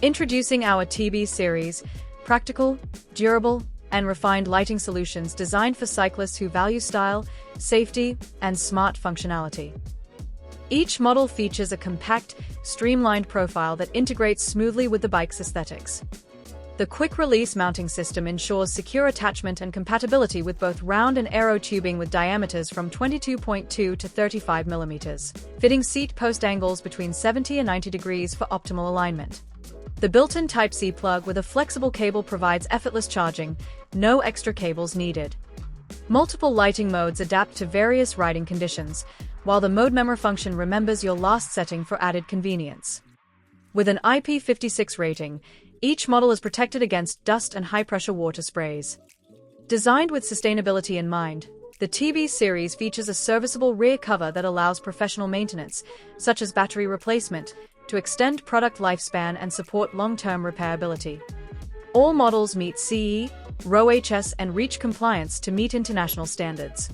Introducing our TB series, practical, durable, and refined lighting solutions designed for cyclists who value style, safety, and smart functionality. Each model features a compact, streamlined profile that integrates smoothly with the bike's aesthetics. The quick-release mounting system ensures secure attachment and compatibility with both round and aero tubing with diameters from 22.2 to 35 mm, fitting seat post angles between 70 and 90 degrees for optimal alignment. The built-in Type-C plug with a flexible cable provides effortless charging, no extra cables needed. Multiple lighting modes adapt to various riding conditions, while the Mode Memory function remembers your last setting for added convenience. With an IP56 rating, each model is protected against dust and high-pressure water sprays. Designed with sustainability in mind, the TB series features a serviceable rear cover that allows professional maintenance, such as battery replacement, to extend product lifespan and support long-term repairability. All models meet CE, RoHS, and REACH compliance to meet international standards.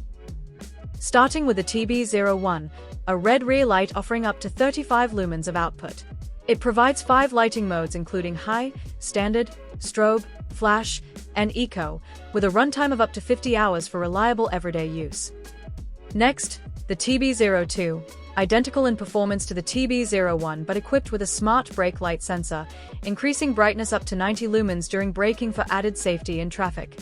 Starting with the StVZO-K, a red rear light offering up to 35 lumens of output. It provides 5 lighting modes including high, standard, strobe, flash, and eco, with a runtime of up to 50 hours for reliable everyday use. Next, the StVZO-K, identical in performance to the StVZO-K but equipped with a smart brake light sensor, increasing brightness up to 90 lumens during braking for added safety in traffic.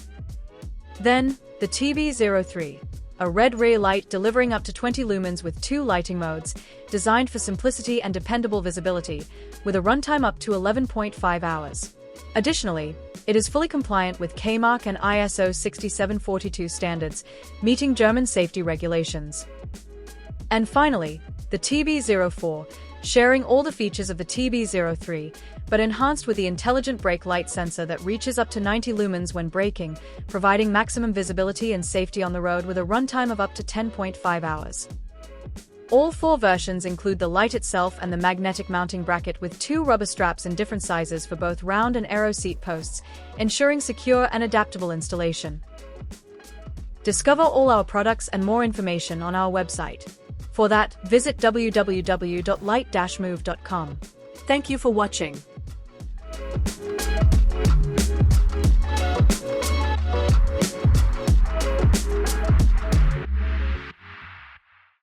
Then, the StVZO-K, a red rear light delivering up to 20 lumens with 2 lighting modes, designed for simplicity and dependable visibility, with a runtime up to 11.5 hours. Additionally, it is fully compliant with K-Mark and ISO 6742 standards, meeting German safety regulations. And finally, the StVZO-K, sharing all the features of the StVZO-K, but enhanced with the intelligent brake light sensor that reaches up to 90 lumens when braking, providing maximum visibility and safety on the road with a runtime of up to 10.5 hours. All 4 versions include the light itself and the magnetic mounting bracket with 2 rubber straps in different sizes for both round and aero seat posts, ensuring secure and adaptable installation. Discover all our products and more information on our website. For that, visit www.litemove.com. Thank you for watching.